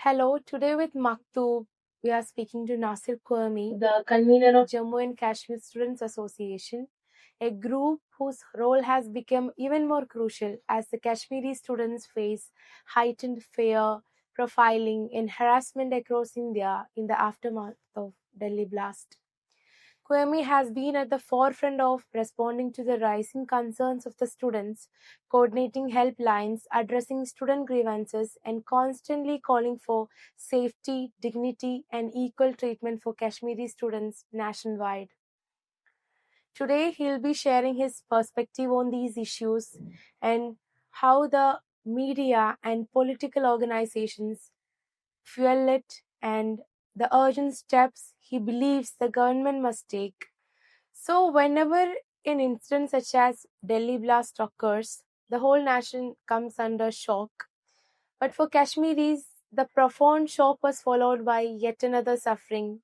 Hello, today with Maktoob, we are speaking to Nasir Khuehami, the convener of Jammu and Kashmir Students Association, a group whose role has become even more crucial as the Kashmiri students face heightened fear, profiling, and harassment across India in the aftermath of Delhi blast. Khuehami has been at the forefront of responding to the rising concerns of the students, coordinating helplines, addressing student grievances, and constantly calling for safety, dignity, and equal treatment for Kashmiri students nationwide. Today, he'll be sharing his perspective on these issues and how the media and political organizations fuel it and the urgent steps he believes the government must take. So, whenever an incident such as Delhi blast occurs, the whole nation comes under shock. But for Kashmiris, the profound shock was followed by yet another suffering.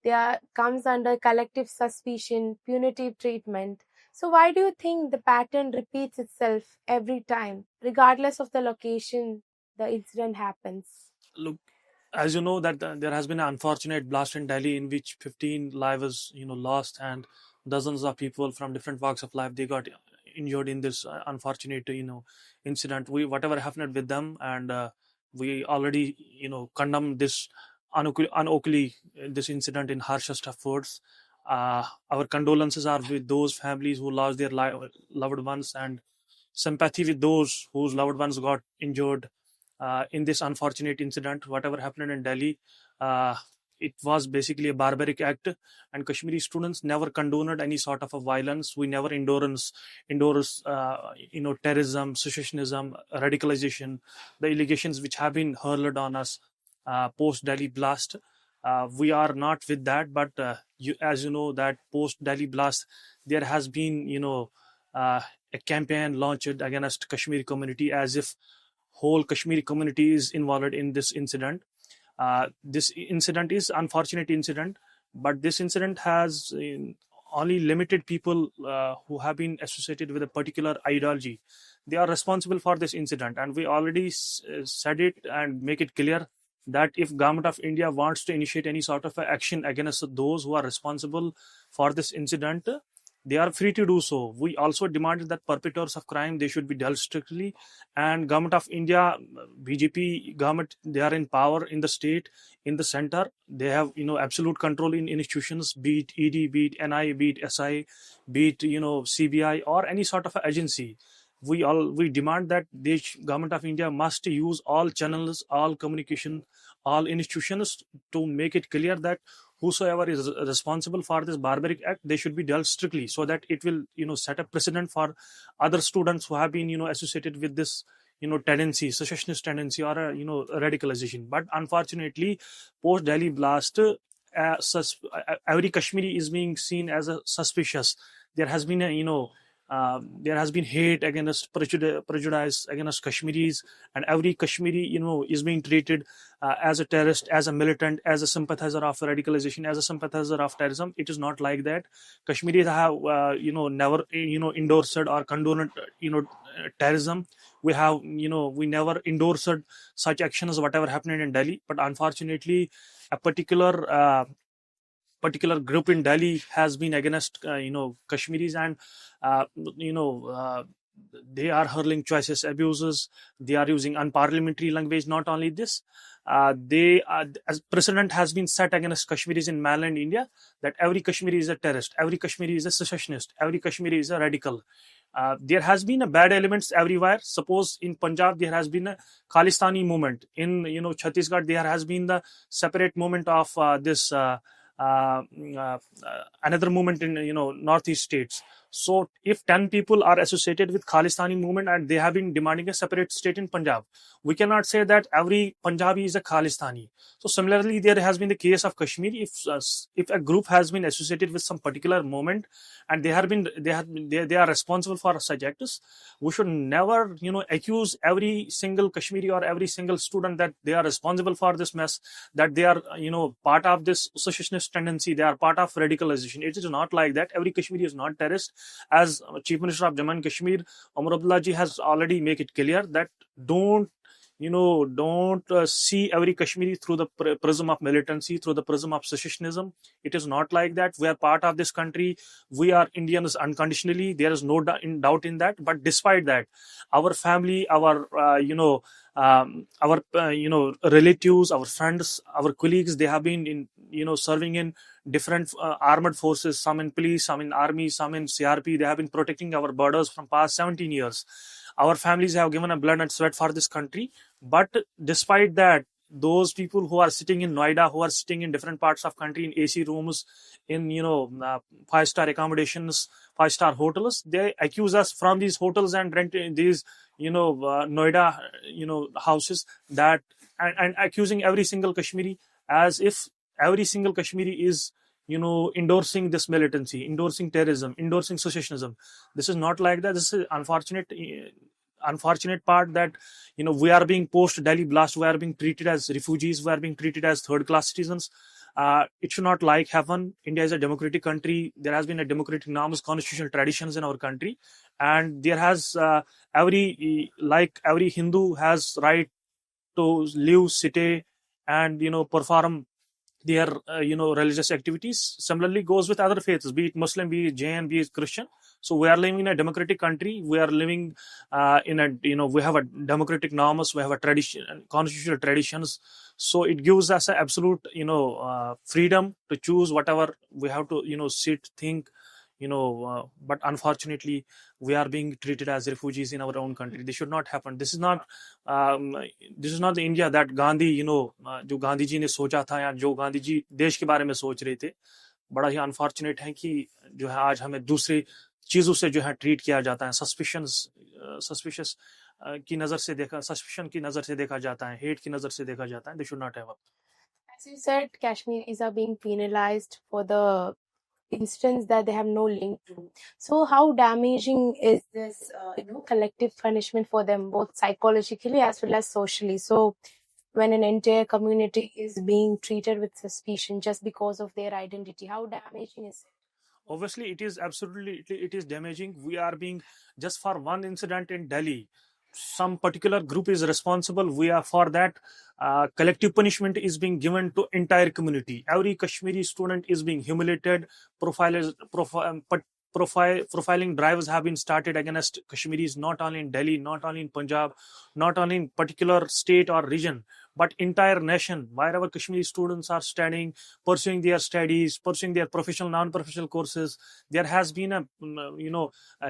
There comes under collective suspicion, punitive treatment. So, why do you think the pattern repeats itself every time, regardless of the location the incident happens? Look, as you know that there has been an unfortunate blast in Delhi in which 15 lives lost, and dozens of people from different walks of life they got injured in this unfortunate incident. We whatever happened with them, and we already condemn this unequally this incident in harshest of words. Our condolences are with those families who lost their loved ones, and sympathy with those whose loved ones got injured in this unfortunate incident. Whatever happened in Delhi, it was basically a barbaric act, and Kashmiri students never condoned any sort of a violence. We never endorse terrorism, secessionism, radicalization, the allegations which have been hurled on us post Delhi blast. We are not with that, but as you know, that post Delhi blast, there has been a campaign launched against Kashmiri community as if whole Kashmiri community is involved in this incident. This incident is unfortunate incident, but this incident has only limited people who have been associated with a particular ideology. They are responsible for this incident, and we already said it and make it clear that if government of India wants to initiate any sort of action against those who are responsible for this incident, they are free to do so. We also demanded that perpetrators of crime they should be dealt strictly, and government of India, BJP government, they are in power in the state, in the center. They have absolute control in institutions, be it ED, be it NI, be it SI, be it CBI or any sort of agency. We demand that the government of India must use all channels, all communication, all institutions to make it clear that whosoever is responsible for this barbaric act, they should be dealt strictly, so that it will set a precedent for other students who have been associated with this tendency, secessionist tendency, or radicalization. But unfortunately, post Delhi blast, every Kashmiri is being seen as a suspicious. There has been a there has been hate against prejudice against Kashmiris, and every Kashmiri is being treated as a terrorist, as a militant, as a sympathizer of radicalization, as a sympathizer of terrorism. It is not like that. Kashmiris have never endorsed or condoned terrorism. We have we never endorsed such actions whatever happened in Delhi, but unfortunately a particular group in Delhi has been against Kashmiris, and uh, you know uh, they are hurling choices abuses. They are using unparliamentary language. Not only this, they as precedent has been set against Kashmiris in mainland India, that every Kashmiri is a terrorist, every Kashmiri is a secessionist, every Kashmiri is a radical. There has been a bad elements everywhere. Suppose in Punjab there has been a Khalistani movement. In Chhattisgarh there has been the separate movement of this. Uh, uh, Another movement in northeast states. So if 10 people are associated with Khalistani movement and they have been demanding a separate state in Punjab, we cannot say that every Punjabi is a Khalistani. So similarly, there has been the case of Kashmir. If a group has been associated with some particular movement and they are responsible for such acts, we should never accuse every single Kashmiri or every single student that they are responsible for this mess, that they are part of this secessionist tendency, they are part of radicalization. It is not like that. Every Kashmiri is not terrorist. As Chief Minister of Jammu and Kashmir, Omar Abdullah ji has already made it clear that don't don't see every Kashmiri through the prism of militancy, through the prism of secessionism. It is not like that. We are part of this country. We are Indians unconditionally. There is no doubt in that. But despite that, our family, our relatives, our friends, our colleagues, they have been in serving in different armored forces, some in police, some in army, some in CRP. They have been protecting our borders from past 17 years. Our families have given a blood and sweat for this country. But despite that, those people who are sitting in Noida, who are sitting in different parts of country in AC rooms, in five-star accommodations, five-star hotels, they accuse us from these hotels and rent these Noida houses, that and accusing every single Kashmiri as if every single Kashmiri is endorsing this militancy, endorsing terrorism, endorsing secessionism. This is not like that. This is unfortunate part that we are being post Delhi blast, we are being treated as refugees, we are being treated as third class citizens. It should not like happen. India is a democratic country. There has been a democratic norms, constitutional traditions in our country, and there has every Hindu has right to live, stay, and perform their religious activities. Similarly goes with other faiths, be it Muslim, be it Jain, be it Christian. So we are living in a democratic country. We are living in a we have a democratic norms, we have a tradition, constitutional traditions. So it gives us a absolute freedom to choose whatever we have to sit, think, but unfortunately we are being treated as refugees in our own country. This should not happen. This is not the India that Gandhi जो गांधी जी ने सोचा था, या जो गांधी जी देश के बारे में सोच रहे थे. बड़ा ही अनफॉर्चुनेट है कि जो है आज हमें दूसरी चीजों से जो है ट्रीट किया जाता है. सस्पिशियस की नजर से देखा, सस्पिशन की नजर से देखा जाता है, हेट की नजर से देखा जाता है. They should not have. As you said, Kashmiris are being penalized for the instance that they have no link to. So how damaging is this, collective punishment for them, both psychologically as well as socially? So when an entire community is being treated with suspicion just because of their identity, how damaging is it? Obviously it is absolutely, it is damaging. We are being, just for one incident in Delhi, some particular group is responsible. We are for that. Collective punishment is being given to entire community. Every Kashmiri student is being humiliated. Profiling drives have been started against Kashmiris, not only in Delhi, not only in Punjab, not only in particular state or region, but entire nation. Wherever Kashmiri students are studying, pursuing their studies, pursuing their professional, non-professional courses, there has been a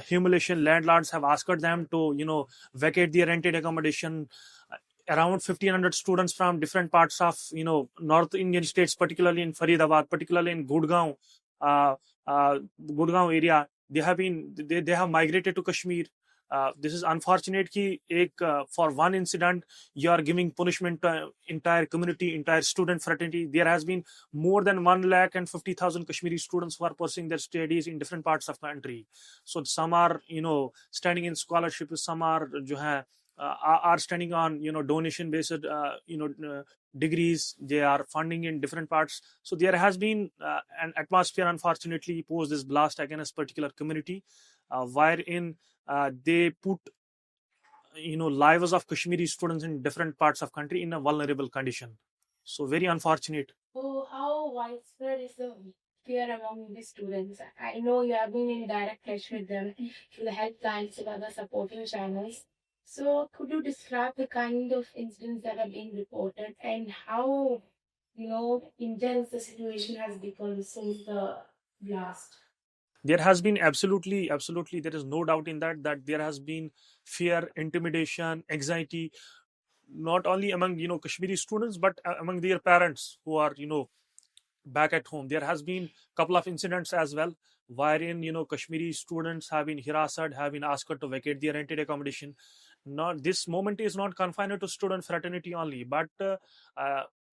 humiliation. Landlords have asked them to vacate their rented accommodation. Around 1,500 students from different parts of North Indian states, particularly in Faridabad, particularly in Gurgaon, uh, Gurgaon area, they have migrated to Kashmir. This is unfortunate कि for one incident you are giving punishment to entire community, entire student fraternity. There has been more than 150,000 Kashmiri students who are pursuing their studies in different parts of country. So some are standing in scholarship, some are जो है are standing on donation based degrees. They are funding in different parts. So there has been an atmosphere, unfortunately, post this blast against particular community, wherein they put lives of Kashmiri students in different parts of country in a vulnerable condition. So very unfortunate. So how widespread is the fear among the students? I know you have been in direct touch with them through the helplines and other supporting channels. So could you describe the kind of incidents that are being reported and how, intense the situation has become since the blast? There has been absolutely, there is no doubt in that there has been fear, intimidation, anxiety, not only among Kashmiri students, but among their parents who are back at home. There has been a couple of incidents as well, wherein Kashmiri students have been harassed, have been asked to vacate their rented accommodation. Not this moment is not confined to student fraternity only, but uh,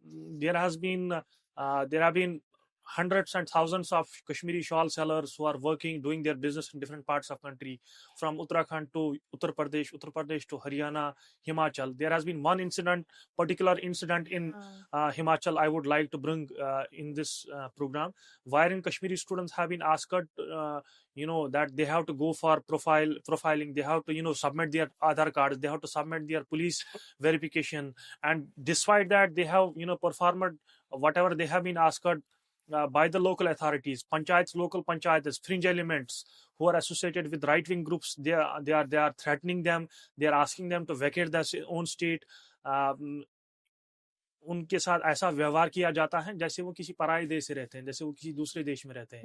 there has been there have been hundreds and thousands of Kashmiri shawl sellers who are working, doing their business in different parts of country, from Uttarakhand to Uttar Pradesh to Haryana, Himachal. There has been one incident, particular incident in Himachal, I would like to bring in this program, wherein Kashmiri students have been asked, that they have to go for profiling, they have to, submit their Aadhaar cards, they have to submit their police verification, and despite that, they have, performed whatever they have been asked by the local authorities, panchayats, local panchayats, fringe elements who are associated with right-wing groups. They are threatening them. They are asking them to vacate their own state. उनके साथ ऐसा व्यवहार किया जाता है जैसे वो किसी पराये देश से रहते हैं, जैसे वो किसी दूसरे देश में रहते हैं।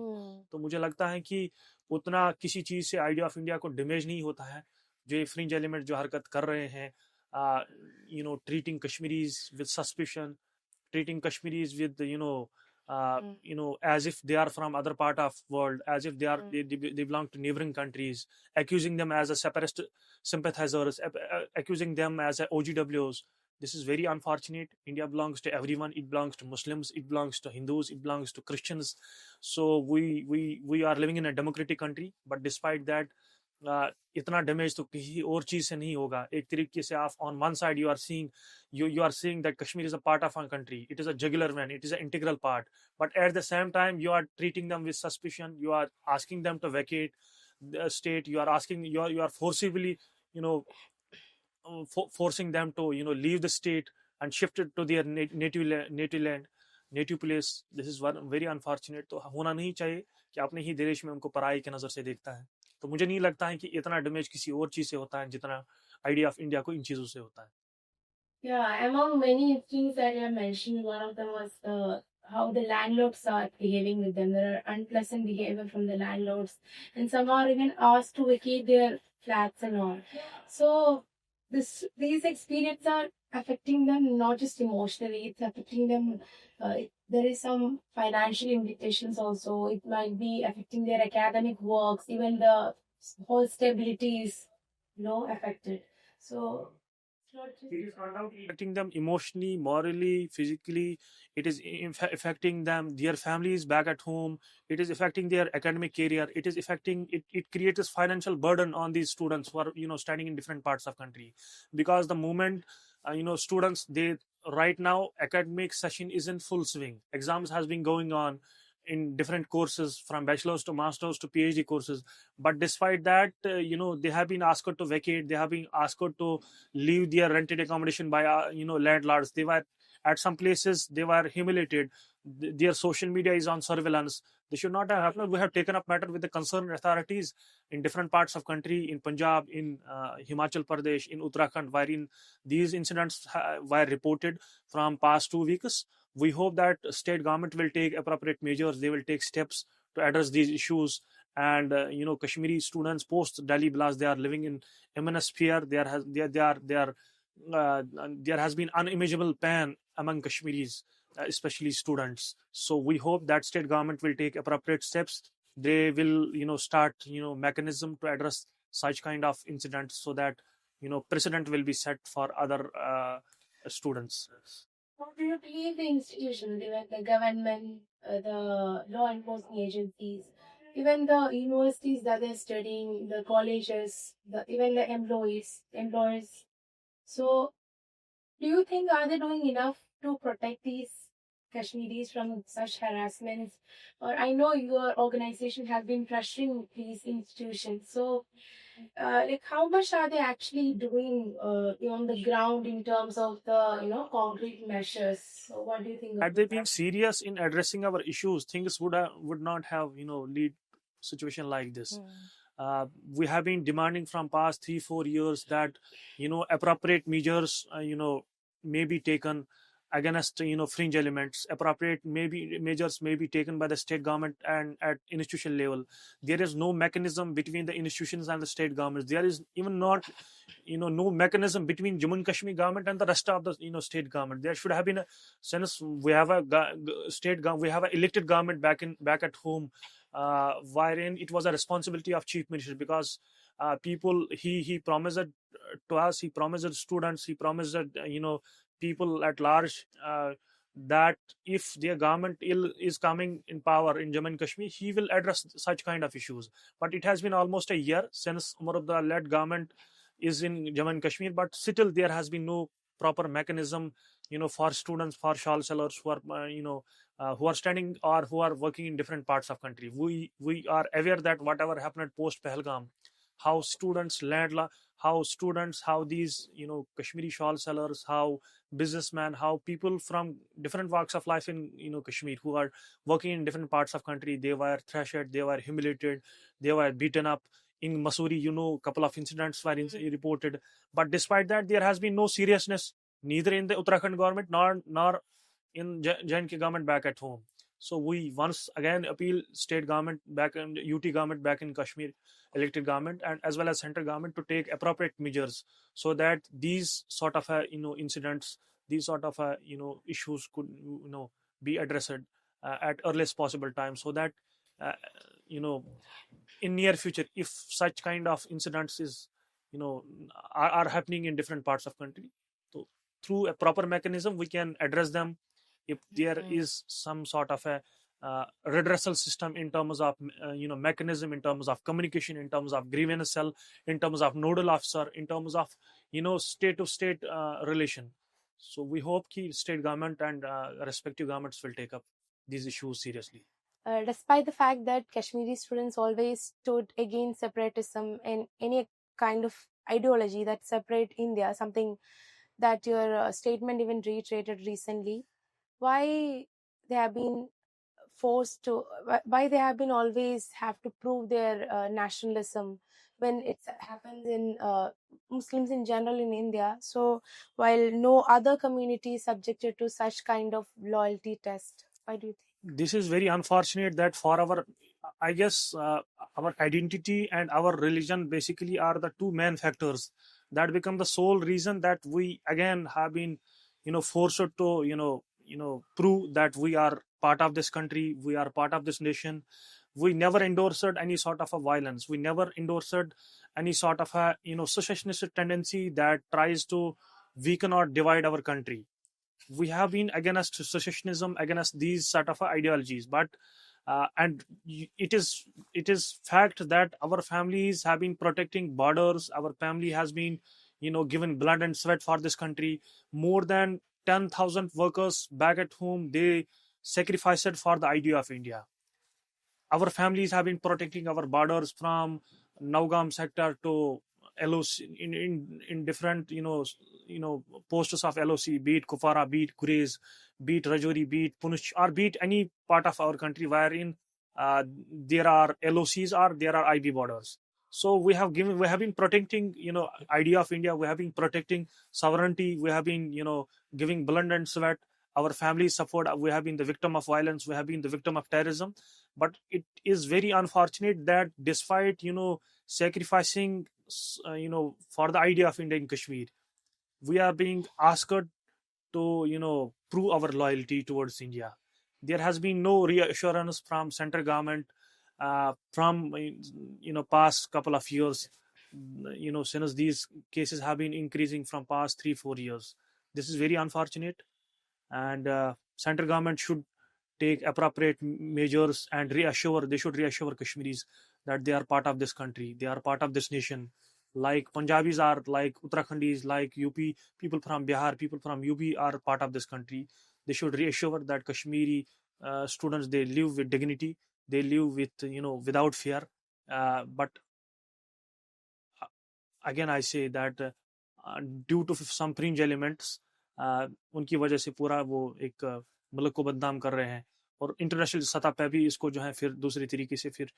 तो मुझे लगता है कि उतना किसी चीज से आइडिया ऑफ इंडिया को डैमेज नहीं होता है। जो ये फ्रिंज एलिमेंट जो हरकत कर रहे हैं, treating Kashmiris with suspicion, treating Kashmiris with as if they are from other part of world, as if they belong to neighboring countries, accusing them as a separatist sympathizers, accusing them as a OGWs. This is very unfortunate. India belongs to everyone. It belongs to Muslims. It belongs to Hindus. It belongs to Christians. So we are living in a democratic country. But despite that, इतना damage तो किसी और चीज से नहीं होगा। एक तरीके से आप on one side you are seeing that Kashmir is a part of our country, it is a jugular vein, it is an integral part, but at the same time you are treating them with suspicion, you are asking them to vacate the state, you are forcibly, forcing them to, leave the state and shift it to their native place. This is one very unfortunate. तो होना नहीं चाहिए कि अपने ही देश में उनको पराई की नजर से देखता है। तो मुझे नहीं लगता है कि इतना डैमेज किसी और चीज से होता है जितना आइडिया ऑफ इंडिया को इन चीजों से होता है। Yeah, among many things that you have mentioned, one of them was how the landlords are behaving with them. There are unpleasant behavior from the landlords, and some are even asked to vacate their flats and all. So these experiences are affecting them not just emotionally; it's affecting them. There is some financial implications also. It might be affecting their academic works. Even the whole stability is, affected. So it is undoubtedly affecting them emotionally, morally, physically. It is affecting them, their families back at home. It is affecting their academic career. It is affecting it. It creates a financial burden on these students who are, studying in different parts of country, because the moment students, they right now academic session is in full swing. Exams has been going on in different courses, from bachelor's to master's to PhD courses, but despite that, they have been asked to vacate, they have been asked to leave their rented accommodation by landlords. They were at some places, they were humiliated. Their social media is on surveillance. They should not have happened. We have taken up matter with the concerned authorities in different parts of country, in Punjab, in Himachal Pradesh, in Uttarakhand, wherein these incidents were reported from past 2 weeks. We hope that state government will take appropriate measures. They will take steps to address these issues. And Kashmiri students post Delhi blast, they are living in immense fear. There has been unimaginable pain among Kashmiris, especially students. So we hope that state government will take appropriate steps. They will start mechanism to address such kind of incidents, so that precedent will be set for other students. What do you believe the institutions, even the government, the law enforcement agencies, even the universities that they're studying, the colleges, even the employers? So, do you think are they doing enough to protect these Kashmiris from such harassments? Or I know your organization has been pressuring these institutions. So, how much are they actually doing on the ground in terms of the concrete measures? So what do you think? Had they been serious in addressing our issues, things would not have lead situation like this. We have been demanding from past 3-4 years that appropriate measures may be taken against fringe elements. Appropriate measures may be taken by the state government and at institution level. There is no mechanism between the institutions and the state governments. There is even not no mechanism between Jammu and Kashmir government and the rest of the state government. There should have been since we have a we have an elected government back at home, wherein it was a responsibility of chief minister, because people he promised to us, he promised students, he promised people at large that if their government is coming in power in Jammu and Kashmir, he will address such kind of issues. But it has been almost a year since Umar Abdullah led government is in Jammu and Kashmir, but still there has been no proper mechanism, for students, for shawl sellers who are, who are standing or who are working in different parts of country. We are aware that whatever happened post Pahalgam, how students how students, how these, Kashmiri shawl sellers, how businessmen, how people from different walks of life in, Kashmir, who are working in different parts of country, they were thrashed, they were humiliated, they were beaten up. In Masuri, couple of incidents were reported, but despite that, there has been no seriousness, neither in the Uttarakhand government nor in J&K government back at home. So we once again appeal state government back and UT government back in Kashmir, elected government, and as well as central government to take appropriate measures so that these sort of incidents, these sort of issues could be addressed at earliest possible time, so that uh, you know in near future, if such kind of incidents is you know are happening in different parts of country, so through a proper mechanism we can address them. If there is some sort of a redressal system in terms of mechanism, in terms of communication, in terms of grievance cell, in terms of nodal officer, in terms of state to state relation. So we hope ki state government and respective governments will take up these issues seriously. Despite the fact that Kashmiri students always stood against separatism and any kind of ideology that separate India, something that your statement even reiterated recently, why they have been forced to, why they have been always have to prove their nationalism when it happens in Muslims in general in India. So while no other community is subjected to such kind of loyalty test, why do you think? This is very unfortunate that for our, I guess, our identity and our religion basically are the two main factors that become the sole reason that we again have been forced to prove that we are part of this country, we are part of this nation. We never endorsed any sort of a violence, we never endorsed any sort of a secessionist tendency that tries to weaken or divide our country. We have been against secessionism, against these sort of ideologies, but and it is fact that our families have been protecting borders, our family has been given blood and sweat for this country. More than 10,000 workers back at home, they sacrificed for the idea of India. Our families have been protecting our borders from Naugam sector to LOC in different posts of LOC, be it Kupwara, be it Gurez, be it Rajouri, be it Punch, or be it any part of our country wherein there are LOCs or there are IB borders. So we have been protecting idea of India. We have been protecting sovereignty. We have been giving blood and sweat. Our families suffered. We have been the victim of violence. We have been the victim of terrorism. But it is very unfortunate that despite sacrificing for the idea of India in Kashmir, we are being asked to prove our loyalty towards India. There has been no reassurance from central government from past couple of years, since these cases have been increasing from past 3-4 years. This is very unfortunate, and central government should take appropriate measures and reassure Kashmiris that they are part of this country, they are part of this nation, like Punjabis are, like Uttarakhandis, like UP, people from Bihar, people from UP are part of this country. They should reassure that Kashmiri students, they live with dignity, they live with without fear. But again I say that due to some fringe elements उनकी वजह से पूरा वो एक मुल्क को बदनाम कर रहे हैं, और इंटरनेशनल सतह पे भी इसको जो है फिर दूसरी तरीके से फिर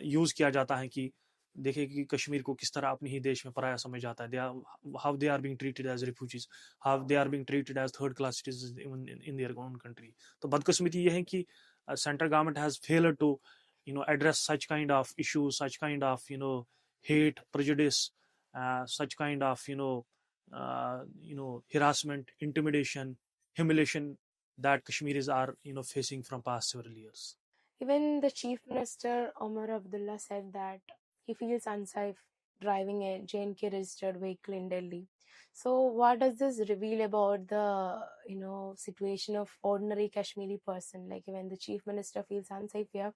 यूज़ किया जाता है कि देखें कि कश्मीर को किस तरह अपने ही देश में पराया समझ जाता है, how they are being treated as refugees, how they are being treated as third class citizen in their own country. तो बदकिस्मती ये है कि central government has failed to address such kind of issues, such kind of hate, prejudice, such kind of harassment, intimidation, humiliation that Kashmiris are facing from past several years. Even the Chief Minister Omar Abdullah said that he feels unsafe driving a JNK registered vehicle in Delhi. So what does this reveal about the situation of ordinary Kashmiri person? Like when the chief minister feels unsafe here,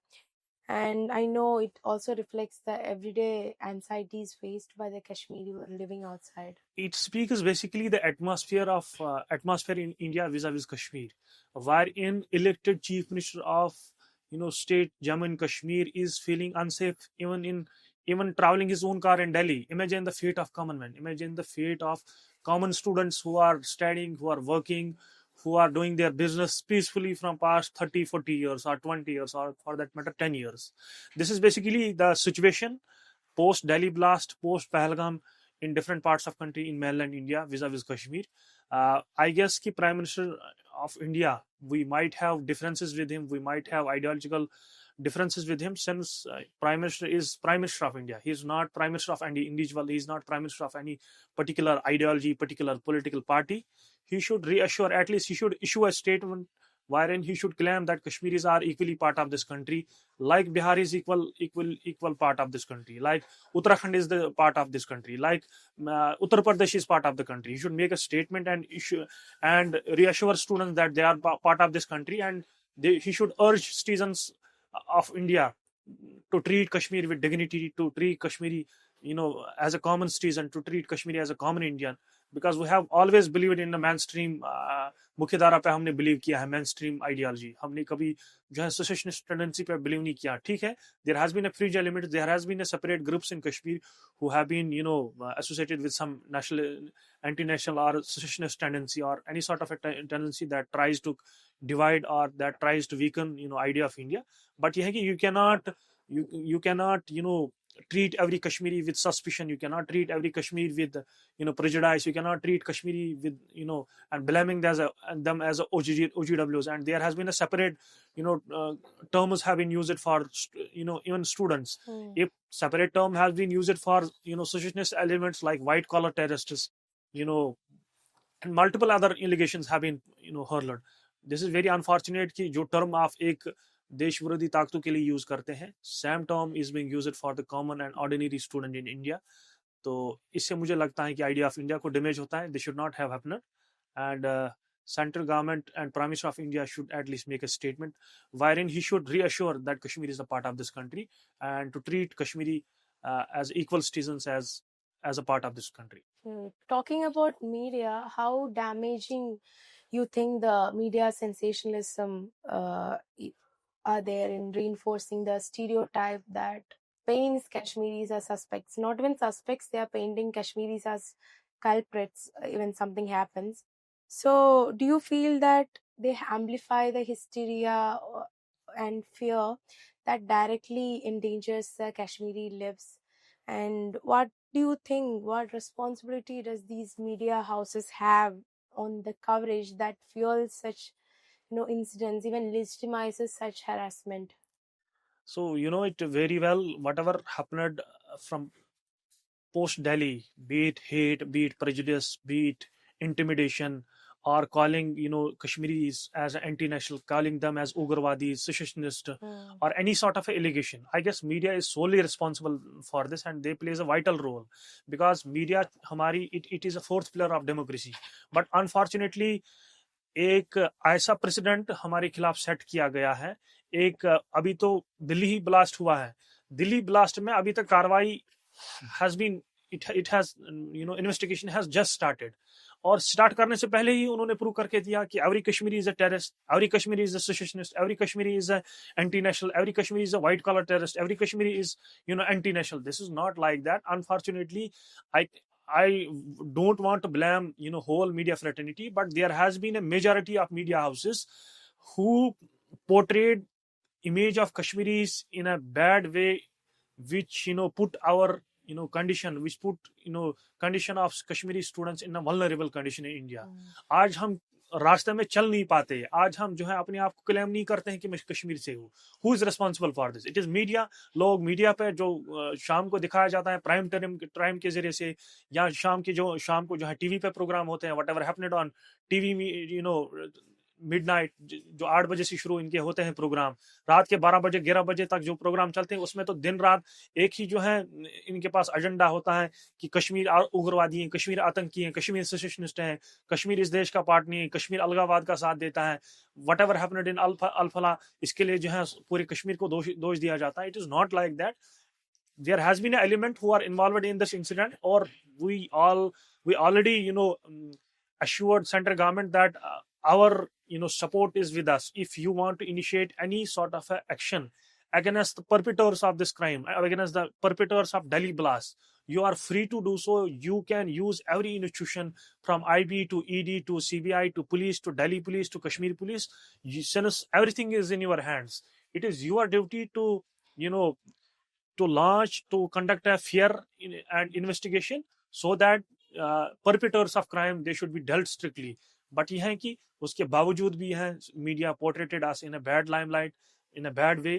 and I know it also reflects the everyday anxieties faced by the Kashmiri living outside. It speaks basically the atmosphere in India vis-a-vis Kashmir, wherein elected chief minister of state Jammu and Kashmir is feeling unsafe even traveling his own car in Delhi. Imagine the fate of common men. Imagine the fate of common students who are studying, who are working, who are doing their business peacefully from past 30, 40 years or 20 years or for that matter 10 years. This is basically the situation post Delhi blast, post Pahalgam in different parts of country in mainland India vis-a-vis Kashmir. I guess ki Prime Minister of India, we might have differences with him, we might have ideological differences with him, since Prime Minister is Prime Minister of India. He is not Prime Minister of any individual, he is not Prime Minister of any particular ideology, particular political party. He should reassure, at least he should issue a statement wherein he should claim that Kashmiris are equally part of this country, like Bihar is equal part of this country, like Uttarakhand is the part of this country, like Uttar Pradesh is part of the country. He should make a statement and issue and reassure students that they are part of this country, and he should urge citizens of India to treat Kashmir with dignity, to treat Kashmiri as a common citizen, to treat Kashmiri as a common Indian, because we have always believed in the mainstream मुख्य धारा पे हमने believe किया है, main stream ideology हमने कभी जो है सेसेशनिस्ट टेंडेंसी पे बिलीव नहीं किया. ठीक है, there has been a fringe element, there has been a separate groups in Kashmir who have been associated with some national anti-national or secessionist tendency or any sort of a tendency that tries to divide or that tries to weaken idea of India. But you cannot treat every Kashmiri with suspicion. You cannot treat every Kashmir with prejudice. You cannot treat Kashmiri with and blaming them as OGWs. And there has been a separate terms have been used for even students. If separate term has been used for secessionist elements like white collar terrorists, and multiple other allegations have been hurled. This is very unfortunate कि जो term आप एक देश विरोधी ताकतों के लिए use करते हैं, same term is being used for the common and ordinary student in India. तो इससे मुझे लगता है कि idea of India को damage होता है. They should not have happened. And central government and Prime Minister of India should at least make a statement wherein he should reassure that Kashmir is a part of this country and to treat Kashmiri as equal citizens as a part of this country. Talking about media, how damaging you think the media sensationalism are there in reinforcing the stereotype that paints Kashmiris as suspects? Not even suspects, they are painting Kashmiris as culprits when something happens. So do you feel that they amplify the hysteria and fear that directly endangers the Kashmiri lives? And what do you think, what responsibility does these media houses have on the coverage that fuels such incidents, even legitimizes such harassment? So it very well, whatever happened from post Delhi, be it hate, be it prejudice, be it intimidation, or calling Kashmiris as anti-national, calling them as Ugrwadis, secessionist, or any sort of allegation. I guess media is solely responsible for this, and they plays a vital role because media, it is a fourth pillar of democracy. But unfortunately, एक ऐसा president हमारे खिलाफ set किया गया है. एक अभी तो दिल्ली ही ब्लास्ट हुआ है. दिल्ली ब्लास्ट में अभी तक कार्रवाई has been it has investigation has just started, और स्टार्ट करने से पहले ही उन्होंने प्रूव करके दिया कि every Kashmiri is a terrorist, every Kashmiri is a secessionist, every Kashmiri is an anti national, every Kashmiri is a white collar terrorist, every Kashmiri is anti national. This is not like that. Unfortunately, I don't want to blame whole media fraternity, but there has been a majority of media houses who portrayed image of Kashmiris in a bad way, which put our condition, which put condition of Kashmiri students in a vulnerable condition in India. आज हम रास्ते में चल नहीं पाते, आज हम जो है अपने आप को क्लेम नहीं करते हैं कि मैं कश्मीर से हूँ. Who is responsible for this? It is media. लोग मीडिया पे जो शाम को दिखाया जाता है प्राइम टाइम के जरिए से, या शाम को जो है टीवी पे प्रोग्राम होते हैं, whatever happened on TV, midnight जो 8 बजे से शुरू इनके होते हैं प्रोग्राम, रात के 12 बजे 11 बजे तक जो प्रोग्राम चलते हैं, उसमें तो दिन रात एक ही जो है इनके पास एजेंडा होता है कि कश्मीर उग्रवादी हैं, कश्मीर आतंकी हैं, कश्मीर सेसेशनिस्ट हैं, कश्मीर इस देश का पार्ट नहीं है, कश्मीर अलगावाद का साथ देता है, what ever happened in Alfalah, इसके लिए जो है पूरे कश्मीर को दोष दिया जाता है. It is not like that. There has been an element who are involved in this incident, or we already assured central government that our support is with us. If you want to initiate any sort of action against the perpetrators of this crime, against the perpetrators of Delhi blast, you are free to do so. You can use every institution from IB to ED to CBI to police to Delhi police to Kashmir police. Since everything is in your hands, it is your duty to you know to conduct a fair and investigation, so that perpetrators of crime, they should be dealt strictly. But ये है कि उसके बावजूद भी है media portrayed us in a bad limelight, in a bad way,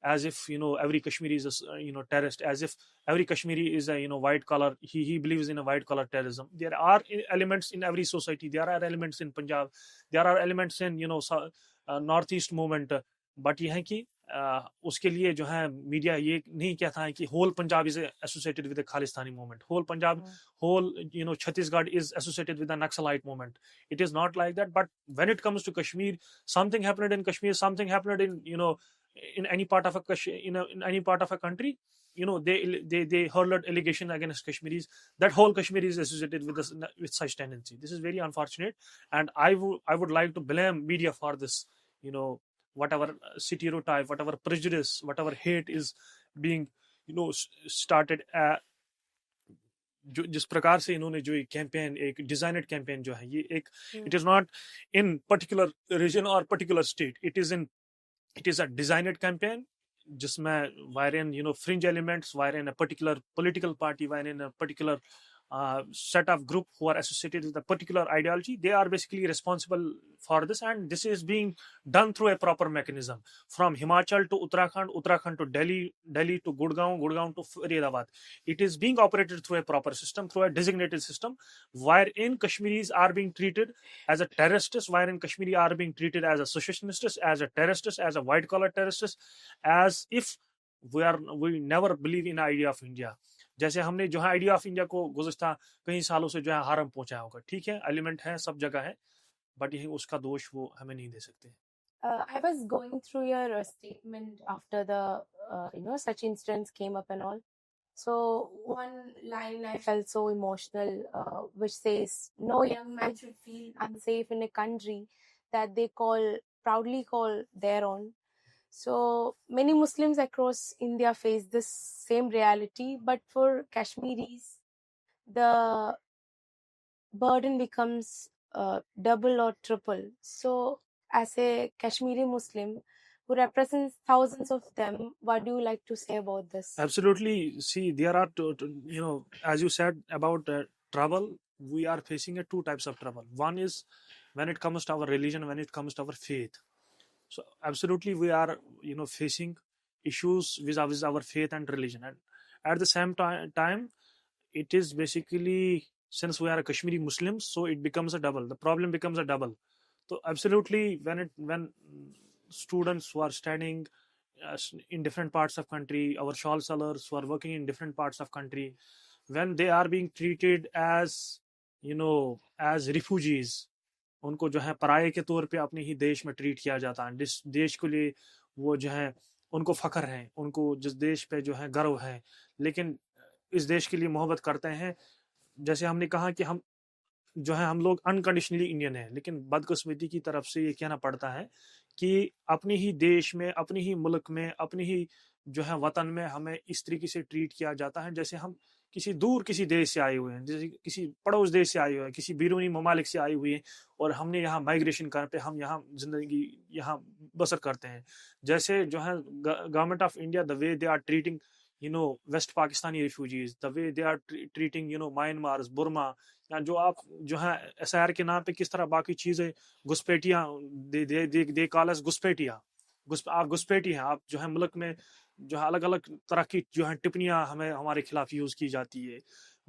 as if every Kashmiri is a terrorist, as if every Kashmiri is a white collar, he believes in a white collar terrorism. There are elements in every society. There are elements in Punjab, there are elements in northeast movement. But ये है कि उसके लिए जो है media ये नहीं कहता है कि whole Punjab is associated with the Khalistani movement, whole Punjab, whole Chhattisgarh is associated with the Naxalite movement. It is not like that. But when it comes to Kashmir, something happened in Kashmir, something happened in any part of in any part of a country, they hurled allegation against Kashmiris, that whole Kashmir is associated with such tendency. This is very unfortunate, and I would like to blame media for this. Whatever stereotype, whatever prejudice, whatever hate is being started, जिस प्रकार से इन्होंने जो campaign, एक designed campaign जो है, ये एक it is not in particular region और particular state, it is a designed campaign, जिसमें wherein fringe elements, wherein a particular political party, wherein a particular set of group who are associated with a particular ideology, they are basically responsible for this, and this is being done through a proper mechanism, from Himachal to Uttarakhand to Delhi to Gurgaon to Faridabad. It is being operated through a proper system, through a designated system, wherein Kashmiris are being treated as a terrorists, wherein Kashmiri are being treated as a secessionists, as a terrorists, as a white collar terrorists, as if we never believe in the idea of India. जैसे हमने जो है idea of India को गुज़श्ता कई सालों से जो है हार्म पहुंचाया होगा. ठीक है, एलिमेंट है, सब जगह है, बट यही उसका दोष वो हमें नहीं दे सकते. I was going through your statement after the such incidents came up and all. So one line I felt so emotional, which says, "No young man should feel unsafe in a country that they proudly call their own." So many Muslims across India face this same reality, but for Kashmiris, the burden becomes double or triple. So, as a Kashmiri Muslim who represents thousands of them, what do you like to say about this? Absolutely. See, there are as you said about trouble, we are facing two types of trouble. One is when it comes to our religion, when it comes to our faith. So absolutely we are facing issues vis-a-vis our faith and religion, and at the same time it is basically, since we are a Kashmiri Muslims, so it becomes a double, the problem becomes a double. So absolutely, when students who are studying in different parts of country, our shawl sellers who are working in different parts of country, when they are being treated as as refugees, उनको जो है पराये के तौर पे अपने ही देश में treat किया जाता है, जिस देश के लिए वो जो है उनको फख्र है, उनको जिस देश पे जो है गर्व है, लेकिन इस देश के लिए मोहब्बत करते हैं. जैसे हमने कहा कि हम लोग अनकंडीशनली इंडियन हैं, लेकिन बदकिस्मती की तरफ से ये कहना पड़ता है कि अपने ही देश में, अपने ही मुल्क में, अपने ही जो है वतन में हमें इस तरीके से ट्रीट किया जाता है जैसे हम किसी देश से आए हुए हैं, जैसे किसी पड़ोस देश से आए हुए हैं, किसी बैरूनी ममालिक से आए हुए हैं, और हमने यहाँ माइग्रेशन करते, हम यहाँ जिंदगी यहाँ बसर करते हैं. जैसे जो है government of India, the way they are treating west Pakistani refugees, the way they are treating Myanmar, Burma, या जो आप जो है SIR के नाम पे किस तरह बाकी चीज़ें घुसपैठियाँ, दे कॉल अस घुसपैठिया, आप घुसपैठी हैं, आप जो है मुल्क में जो है अलग अलग तरह की जो है टिप्पणियां हमारे खिलाफ यूज की जाती है.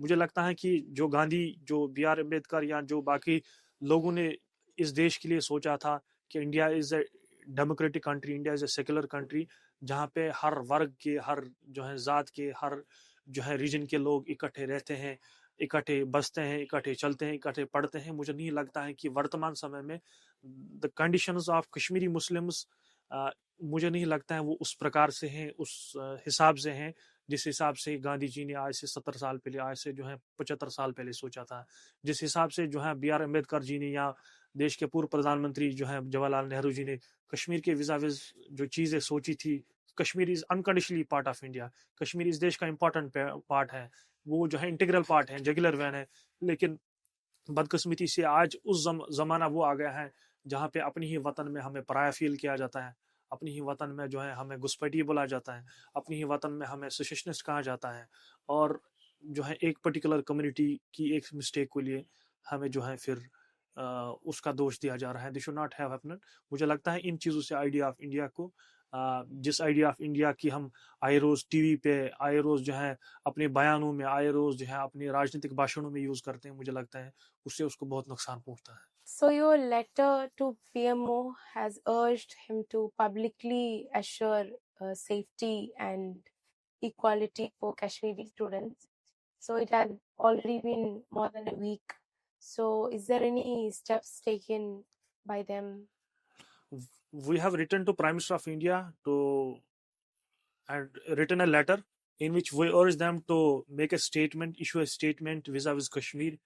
मुझे लगता है कि जो गांधी, जो BR अम्बेडकर, या जो बाकी लोगों ने इस देश के लिए सोचा था, कि India is a democratic country, India is a secular country, जहाँ पे हर वर्ग के, हर जो है ज़ात के, हर जो है रीजन के लोग इकट्ठे रहते हैं, इकट्ठे बसते हैं, इकट्ठे चलते हैं, इकट्ठे पढ़ते हैं। मुझे नहीं लगता है कि वर्तमान समय में the conditions of Kashmiri Muslims, मुझे नहीं लगता है वो उस प्रकार से हैं, उस हिसाब से हैं जिस हिसाब से गांधी जी ने आज से 70 साल पहले, आज से जो है 75 साल पहले सोचा था, जिस हिसाब से जो है B.R. अम्बेडकर जी ने या देश के पूर्व प्रधानमंत्री जो है जवाहरलाल नेहरू जी ने कश्मीर के विजाविज जो चीज़ें सोची थी। Kashmir is unconditionally part of India, Kashmir इस देश का इंपॉर्टेंट पार्ट है, वो जो है इंटीग्रल पार्ट है, जुगुलर वैन है। लेकिन बदकिस्मती से आज उस ज़माना वो आ गया है जहाँ पे अपनी ही वतन में हमें पराया फील किया जाता है, अपनी ही वतन में जो है हमें घुसपैठी बोला जाता है, अपनी ही वतन में हमें सेसेशनिस्ट कहा जाता है, और जो है एक पर्टिकुलर कम्युनिटी की एक मिस्टेक के लिए हमें जो है फिर उसका दोष दिया जा रहा है। This should not have happened. मुझे लगता है इन चीज़ों से आइडिया ऑफ इंडिया को, जिस आइडिया ऑफ इंडिया की हम आए रोज़ टीवी पे, आए रोज़ जो है अपने बयानों में, आए रोज़ जो है अपने राजनीतिक भाषणों में यूज़ करते हैं, मुझे लगता है उससे उसको बहुत नुकसान पहुंचता है। So your letter to PMO has urged him to publicly assure safety and equality for Kashmiri students. So it has already been more than a week. So is there any steps taken by them? We have written to Prime Minister of India and written a letter in which we urge them to make a statement, issue a statement vis-a-vis Kashmir,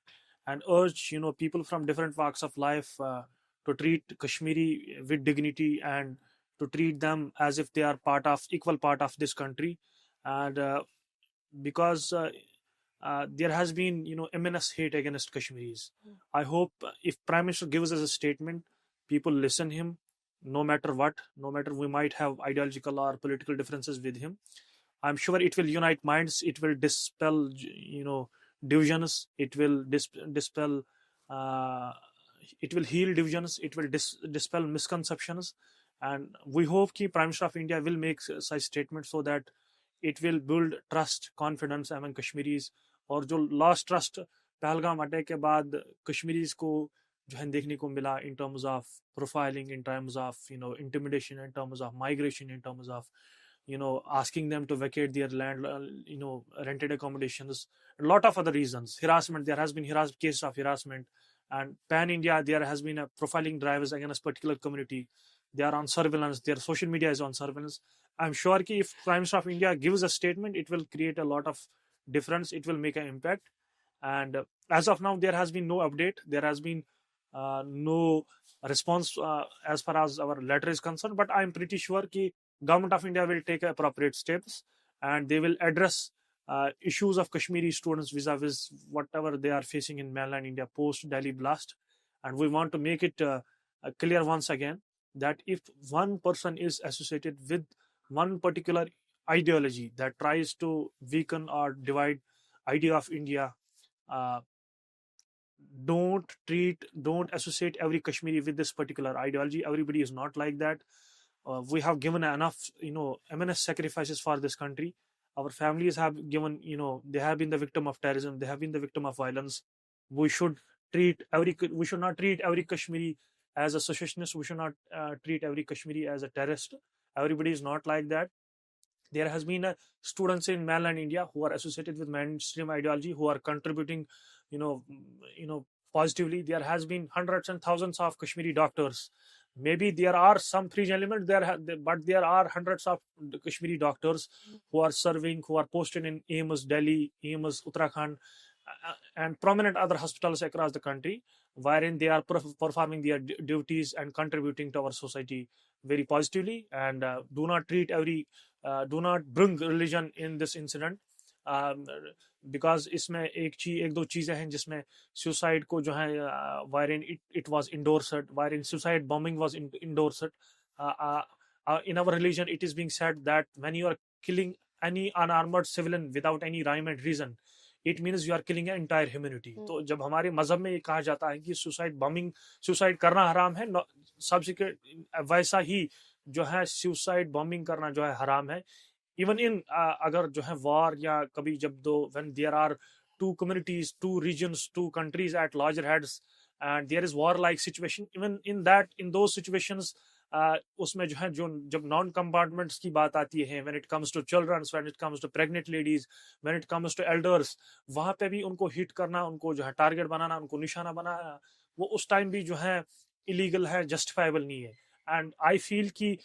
and urge people from different walks of life to treat Kashmiri with dignity and to treat them as if they are equal part of this country. And because there has been immense hate against Kashmiris. I hope if Prime Minister gives us a statement, people listen him, no matter what, no matter we might have ideological or political differences with him. I'm sure it will unite minds. It will dispel divisions. It will dispel. Uh, it will heal divisions. It will dispel misconceptions. And we hope that Prime Minister of India will make such statements so that it will build trust, confidence among Kashmiris. और जो lost trust Pahalgam attack के बाद Kashmiris को जो है देखने को मिला in terms of profiling, in terms of intimidation, in terms of migration, in terms of asking them to vacate their land, rented accommodations, a lot of other reasons, harassment. There has been cases of harassment, and pan India there has been a profiling drives against particular community. They are on surveillance, their social media is on surveillance. I'm sure that if Prime Minister of India gives a statement, it will create a lot of difference, it will make an impact. And as of now there has been no update, there has been no response as far as our letter is concerned, but I'm pretty sure that government of India will take appropriate steps and they will address issues of Kashmiri students vis-a-vis whatever they are facing in mainland India post Delhi blast. And we want to make it clear once again that if one person is associated with one particular ideology that tries to weaken or divide idea of India, don't associate every Kashmiri with this particular ideology. Everybody is not like that. We have given enough immense sacrifices for this country. Our families have given, they have been the victim of terrorism, they have been the victim of violence. We should not treat every Kashmiri as a secessionist. We should not treat every Kashmiri as a terrorist. Everybody is not like that. There has been students in mainland India who are associated with mainstream ideology, who are contributing, you know, positively. There has been hundreds and thousands of Kashmiri doctors. Maybe there are some fringe elements there, but there are hundreds of Kashmiri doctors who are serving, who are posted in AIMS Delhi, AIMS Uttarakhand, and prominent other hospitals across the country, wherein they are performing their duties and contributing to our society very positively. And do not bring religion in this incident, because इसमें एक दो चीज़ें हैं जिसमें suicide को जो है wherein it was endorsed, wherein suicide bombing was endorsed. In our religion it is being said that when you are killing any unarmed civilian without any rhyme and reason, it means you are killing an entire humanity. तो जब हमारे मजहब में ये कहा जाता है कि सुसाइड करना हराम है, सब्सिक्वेंट वैसा ही जो है सुसाइड बॉम्बिंग करना जो है हराम है. इवन इन अगर जो है वॉर या कभी जब when there are two communities, two regions, two countries at larger heads, and there is war like situation. Even in those situations, उसमें जो है, जो जब नॉन कंपार्टमेंट्स की बात आती है, when it comes to children, when it comes to pregnant ladies, when it comes to elders, वहाँ पे भी उनको हिट करना, उनको जो है टारगेट बनाना, उनको निशाना बनाना, वो उस टाइम भी जो है इलीगल है, जस्टिफाइबल नहीं है. And I feel कि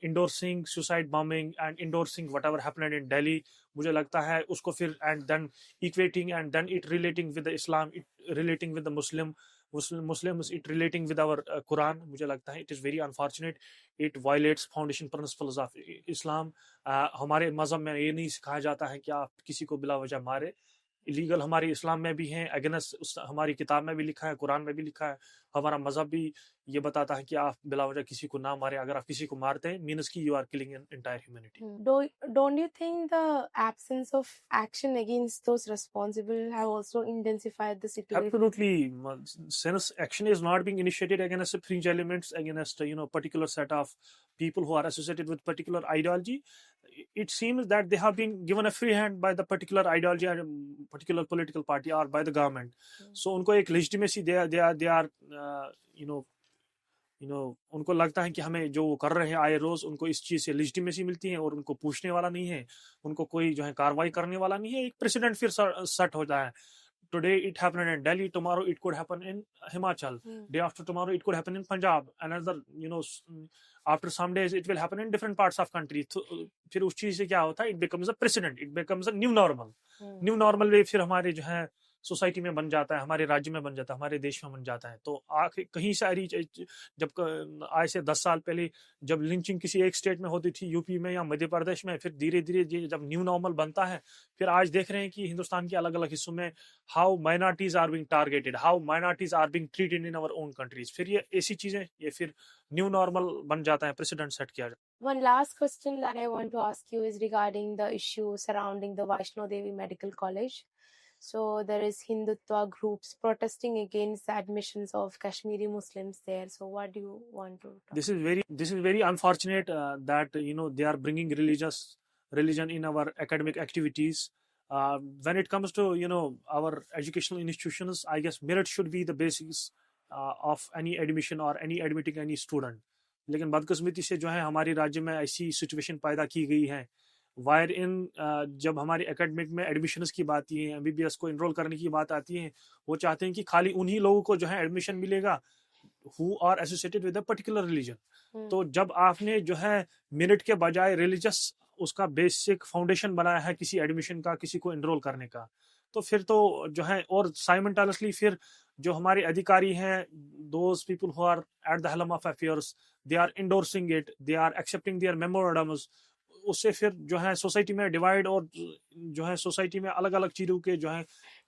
endorsing suicide bombing and endorsing whatever happened in Delhi, मुझे लगता है उसको फिर and then equating and then it relating with the Islam, it relating with the Muslims, it relating with our Quran, मुझे लगता है it is very unfortunate. It violates foundation principles of Islam. हमारे मज़हब में ये नहीं सिखाया जाता है कि आप किसी को बिला वजह मारे. इलीगल हमारे इस्लाम में भी हैं, अगेंस्ट हमारी किताब में भी लिखा है, कुरान में भी लिखा है, हमारा मजहब भी ये बताता है कि आप बिला वजह किसी को ना मारे. अगर आप किसी को मारते हैं, मीन्स की you are killing an entire humanity. Don't you think the absence of action against those responsible have also intensified the situation? Absolutely. Since action is not being initiated against fringe elements, against particular set of people who are associated with particular ideology, it seems that they have been given a free hand by the particular ideology or particular political party or by the government. So उनको एक legitimacy they are उनको लगता है कि हमें जो वो कर रहे हैं आए रोज, उनको इस चीज से लेजिटिमेसी मिलती है और उनको पूछने वाला नहीं है, उनको कोई जो है कार्रवाई करने वाला नहीं है. एक प्रेसिडेंट फिर सेट होता है. Today it happened in Delhi, tomorrow it could happen in Himachal, day after tomorrow it could happen in Punjab, another after some days it will happen in different parts of country. फिर उस चीज से क्या होता है, it becomes a precedent, it becomes a new normal way फिर हमारे जो है सोसाइटी में बन जाता है, हमारे राज्य में बन जाता है, हमारे देश में बन जाता है. तो आखिर कहीं सारी जब आज से 10 साल पहले जब लिंचिंग किसी एक स्टेट में होती थी, यूपी में या मध्य प्रदेश में, फिर धीरे धीरे जब न्यू नॉर्मल बनता है, फिर आज देख रहे हैं कि हिंदुस्तान के अलग अलग हिस्सों में how minorities are being targeted, how minorities are being treated in our own countries. फिर ये ऐसी चीजें ये फिर न्यू नॉर्मल बन जाता है, प्रेसिडेंट सेट किया जाता है. One last question that I want to ask you is regarding the issue surrounding the Vaishno Devi Medical College. So there is Hindutva groups protesting against the admissions of Kashmiri Muslims there. So what do you want to talk? This is very unfortunate that they are bringing religion in our academic activities. When it comes to our educational institutions, I guess merit should be the basis of any admission or any admitting any student. लेकिन बदकिस्मती से जो है हमारे राज्य में ऐसी situation पैदा की गई है वायर इन जब हमारी एकेडमिक में एडमिशन्स की बात आती है, एमबीबीएस को इनरोल करने की बात आती है, वो चाहते हैं कि खाली उन्हीं लोगों को जो है एडमिशन मिलेगा who are associated with a particular religion. तो जब आपने जो है मेरिट के बजाय रिलीजियस उसका बेसिक फाउंडेशन बनाया है किसी एडमिशन का, किसी को इनरोल करने का, तो फिर तो जो है और साइमल्टेनियसली फिर जो हमारे अधिकारी हैं, those people who are at the helm of affairs, they are endorsing it, they are accepting their memorandums. उससे फिर जो है सोसाइटी में डिवाइड और जो है सोसाइटी में अलग अलग चीज़ों के जो है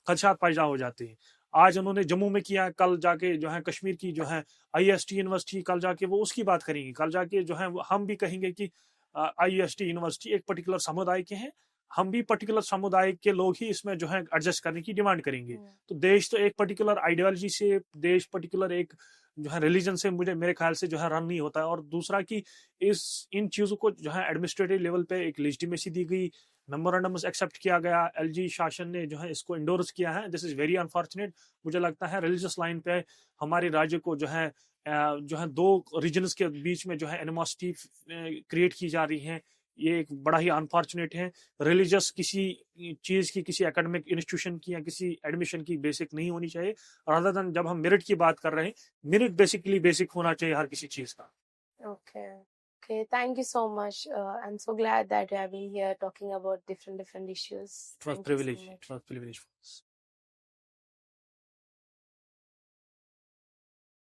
खदशात पैदा हो जाते हैं. आज उन्होंने जम्मू में किया, कल जाके जो है कश्मीर की जो है आईएसटी यूनिवर्सिटी, कल जाके वो उसकी बात करेंगे, कल जाके जो है हम भी कहेंगे कि आईएसटी यूनिवर्सिटी एक पर्टिकुलर समुदाय के हैं, हम भी पर्टिकुलर समुदाय के लोग ही इसमें जो है एडजस्ट करने की डिमांड करेंगे. तो देश तो एक पर्टिकुलर आइडियोलॉजी से, देश पर्टिकुलर एक जो है रिलीजन से मेरे ख्याल से जो है रन नहीं होता है. और दूसरा कि इन चीज़ों को जो है एडमिनिस्ट्रेटिव लेवल पे एक लेजिटिमेसी दी गई, मेमोरेंडम्स एक्सेप्ट किया गया, एलजी शासन ने जो है इसको इंडोर्स किया है. This is very unfortunate. मुझे लगता है रिलीजियस लाइन पे हमारे राज्य को जो है दो रीजन्स के बीच में जो है एनिमोसिटी क्रिएट की जा रही है. ये एक बड़ा ही अनफॉर्चुनेट है. रिलीजियस किसी चीज़ की, किसी एकेडमिक इंस्टीट्यूशन की या किसी एडमिशन की बेसिक नहीं होनी चाहिए. रादर देन जब हम मेरिट की बात कर रहे हैं, मेरिट बेसिकली बेसिक होना चाहिए हर किसी चीज़ का. Okay, thank you so much. I'm so glad that you have been here talking about different issues. It was privilege. It was privilege for us.